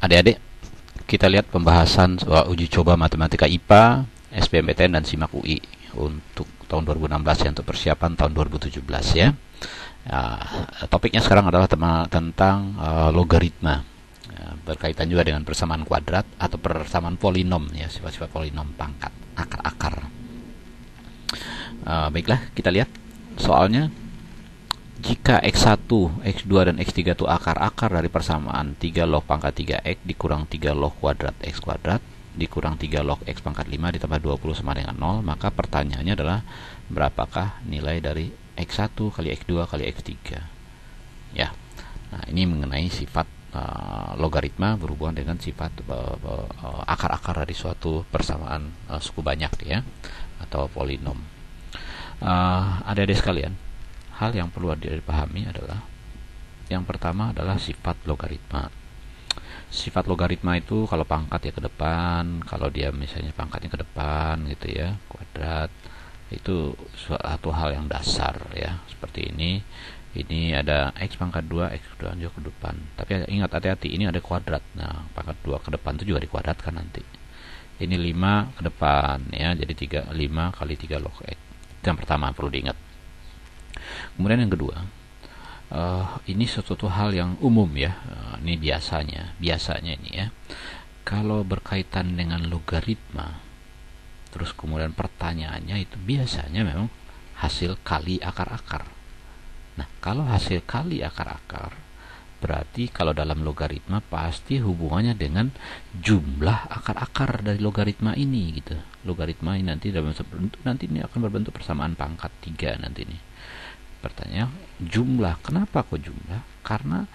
Adik-adik, kita lihat pembahasan soal uji coba matematika IPA, SBMPTN dan SIMAK UI untuk tahun 2016 ya, untuk persiapan tahun 2017 ya. Topiknya sekarang adalah tentang logaritma. Berkaitan juga dengan persamaan kuadrat atau persamaan polinom ya, sifat-sifat polinom pangkat, akar-akar. Baiklah, kita lihat soalnya. Jika X1, X2, dan X3 itu akar-akar dari persamaan 3 log pangkat 3X dikurang 3 log kuadrat X kuadrat dikurang 3 log X pangkat 5 ditambah 20 sama dengan 0, maka pertanyaannya adalah berapakah nilai dari X1 kali X2 kali X3 ya. Nah, ini mengenai sifat logaritma berhubungan dengan sifat akar-akar dari suatu persamaan suku banyak ya, atau polinom. Adik-adik sekalian, hal yang perlu dipahami adalah yang pertama adalah sifat logaritma. Sifat logaritma itu kalau pangkat ya ke depan, kalau dia misalnya pangkatnya ke depan gitu ya, kuadrat, itu suatu hal yang dasar ya, seperti ini. Ini ada X pangkat 2, X2 juga ke depan. Tapi ingat, hati-hati, ini ada kuadrat. Nah, pangkat 2 ke depan itu juga dikuadratkan nanti. Ini 5 ke depan ya, jadi 5 kali 3 log X. Itu yang pertama perlu diingat. Kemudian yang kedua, ini suatu hal yang umum ya. Ini biasanya ini ya, kalau berkaitan dengan logaritma, terus kemudian pertanyaannya itu biasanya memang hasil kali akar-akar. Nah, kalau hasil kali akar-akar, berarti kalau dalam logaritma pasti hubungannya dengan jumlah akar-akar dari logaritma ini gitu. Logaritma ini nanti dalam bentuk, nanti ini akan berbentuk persamaan pangkat 3 nanti nih. Pertanyaan jumlah, kenapa kok jumlah? Karena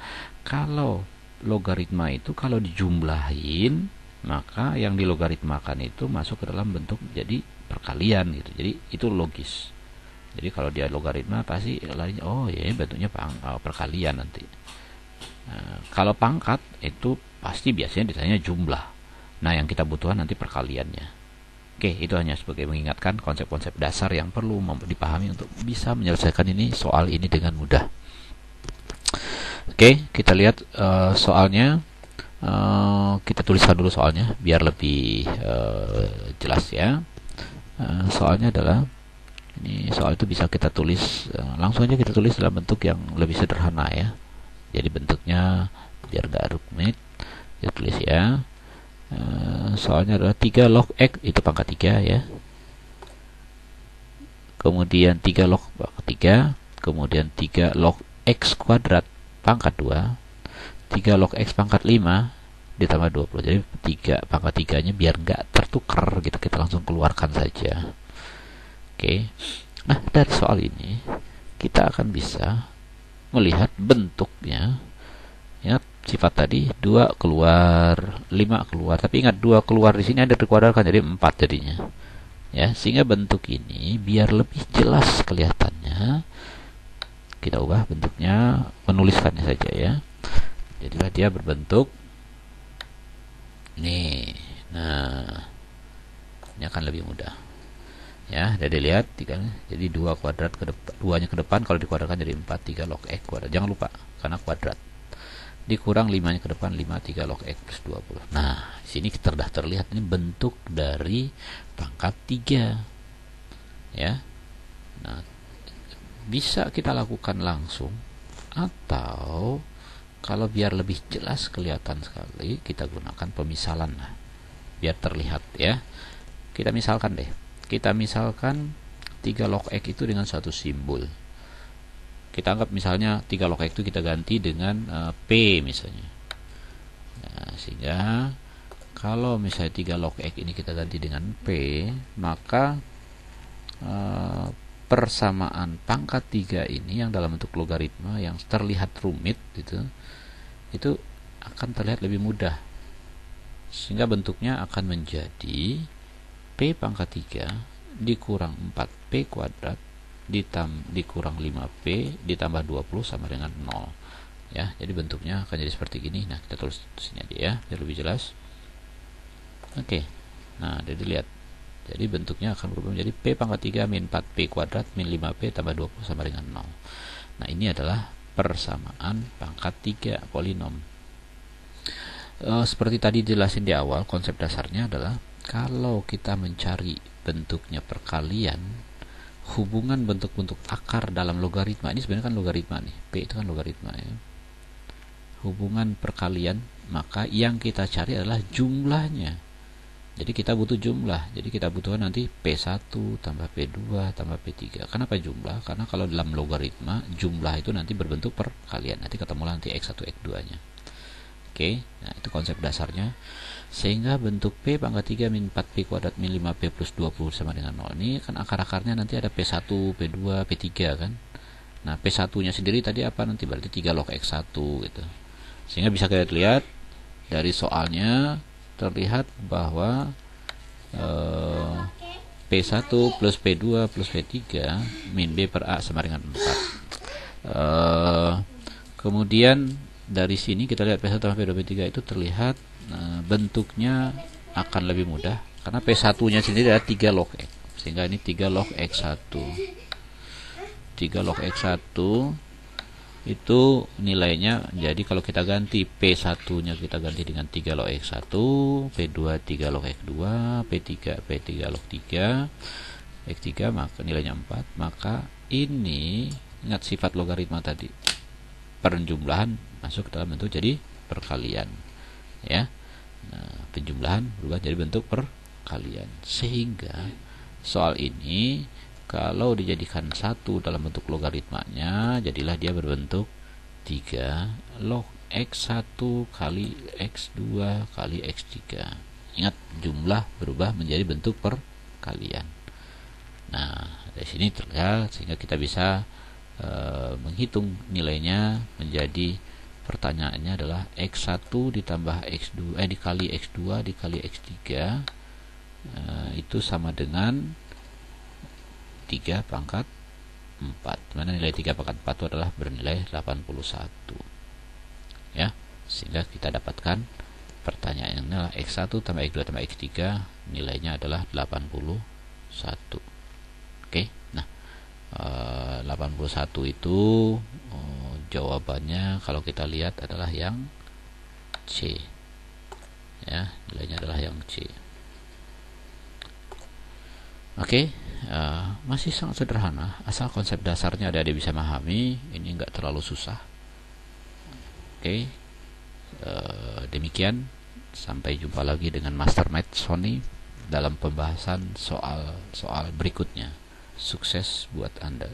kalau logaritma itu kalau dijumlahin, maka yang dilogaritmakan itu masuk ke dalam bentuk jadi perkalian gitu. Jadi itu logis. Jadi kalau dia logaritma pasti larinya bentuknya perkalian nanti. Kalau pangkat itu pasti biasanya ditanya jumlah. Nah, yang kita butuhkan nanti perkaliannya. Oke, itu hanya sebagai mengingatkan konsep-konsep dasar yang perlu dipahami untuk bisa menyelesaikan soal ini dengan mudah. Oke, kita lihat soalnya. Kita tuliskan dulu soalnya biar lebih jelas ya. Soalnya adalah ini, soal itu bisa kita tulis langsung aja, kita tulis dalam bentuk yang lebih sederhana ya. Jadi bentuknya biar gak rumit, kita tulis ya. Soalnya adalah 3 log X itu pangkat 3 ya. Kemudian 3 log pangkat 3, kemudian 3 log X kuadrat pangkat 2, 3 log X pangkat 5 ditambah 20. Jadi 3 pangkat 3 nya biar gak tertukar gitu, kita langsung keluarkan saja. Oke. Nah, dari soal ini kita akan bisa melihat bentuknya ya. Sifat tadi 2 keluar, 5 keluar. Tapi ingat, 2 keluar di sini ada dikuadratkan jadi 4 jadinya. Ya, sehingga bentuk ini biar lebih jelas kelihatannya, kita ubah bentuknya, menuliskannya saja ya. Jadilah dia berbentuk nih. Nah, ini akan lebih mudah. Ya, jadi lihat jadi 2 kuadrat ke depan, 2-nya ke depan kalau dikuadratkan jadi 4, 3 log X kuadrat. Jangan lupa karena kuadrat. Dikurang 5-nya ke depan 5, 3 log X plus 20. Nah, di sini sudah terlihat ini bentuk dari pangkat 3. Ya. Nah, bisa kita lakukan langsung, atau kalau biar lebih jelas kelihatan sekali, kita gunakan pemisalan lah, biar terlihat ya. Kita misalkan deh. Kita misalkan 3 log X itu dengan satu simbol. Kita anggap misalnya 3 log X itu kita ganti dengan P misalnya. Nah, sehingga kalau misalnya 3 log X ini kita ganti dengan P, maka persamaan pangkat 3 ini yang dalam bentuk logaritma yang terlihat rumit itu akan terlihat lebih mudah. Sehingga bentuknya akan menjadi P pangkat 3 dikurang 4P kuadrat dikurang 5P ditambah 20 sama dengan 0 ya. Jadi bentuknya akan jadi seperti ini. Nah, kita tulis sini aja ya biar lebih jelas. Oke. Nah, jadi lihat. Jadi bentuknya akan berubah menjadi P pangkat 3 min 4P kuadrat min 5P tambah 20 sama dengan 0. Nah, ini adalah persamaan pangkat 3 polinom. Seperti tadi jelasin di awal, konsep dasarnya adalah kalau kita mencari bentuknya perkalian, hubungan bentuk-bentuk akar dalam logaritma ini sebenarnya kan logaritma nih, P itu kan logaritma ya. Hubungan perkalian, maka yang kita cari adalah jumlahnya. Jadi kita butuh jumlah. Jadi kita butuhkan nanti P1 tambah P2 tambah P3. Kenapa jumlah? Karena kalau dalam logaritma jumlah itu nanti berbentuk perkalian. Nanti ketemu nanti X1 X2 nya. Oke, nah itu konsep dasarnya. Sehingga bentuk P pangkat 3 min 4P kuadrat min 5P plus 20 sama dengan 0. Ini kan akar-akarnya nanti ada P1, P2, P3 kan. Nah P1 nya sendiri tadi apa nanti? Berarti 3 log X1 gitu. Sehingga bisa kita lihat dari soalnya terlihat bahwa P1 plus P2 plus P3 min B per A sama dengan 4. Kemudian dari sini kita lihat P1 sampai P2 P3 itu terlihat bentuknya akan lebih mudah karena P1 nya sendiri ada 3 log X, sehingga ini 3 log X1. 3 log X1 itu nilainya, jadi kalau kita ganti P1 nya kita ganti dengan 3 log X1, P2 3 log X2, P3 log 3 X3, maka nilainya 4. Maka ini ingat sifat logaritma tadi, penjumlahan masuk ke dalam bentuk jadi perkalian ya. Nah, penjumlahan berubah jadi bentuk perkalian, sehingga soal ini kalau dijadikan 1 dalam bentuk logaritmanya, jadilah dia berbentuk 3 log X1 kali X2 kali X3. Ingat, jumlah berubah menjadi bentuk perkalian. Nah, dari sini terlihat, sehingga kita bisa menghitung nilainya menjadi, pertanyaannya adalah X1 ditambah X2 dikali X2 dikali X3 itu sama dengan 3 pangkat 4. Mana nilai 3 pangkat 4 itu adalah bernilai 81 ya. Sehingga kita dapatkan pertanyaannya adalah X1 tambah X2 tambah X3 nilainya adalah 81. Oke, nah 81 itu jawabannya kalau kita lihat adalah yang C ya, nilainya adalah yang C. Oke, masih sangat sederhana, asal konsep dasarnya adik-adik bisa memahami, ini enggak terlalu susah. Oke, demikian, sampai jumpa lagi dengan Master Math Sony dalam pembahasan soal-soal berikutnya. Sukses buat Anda.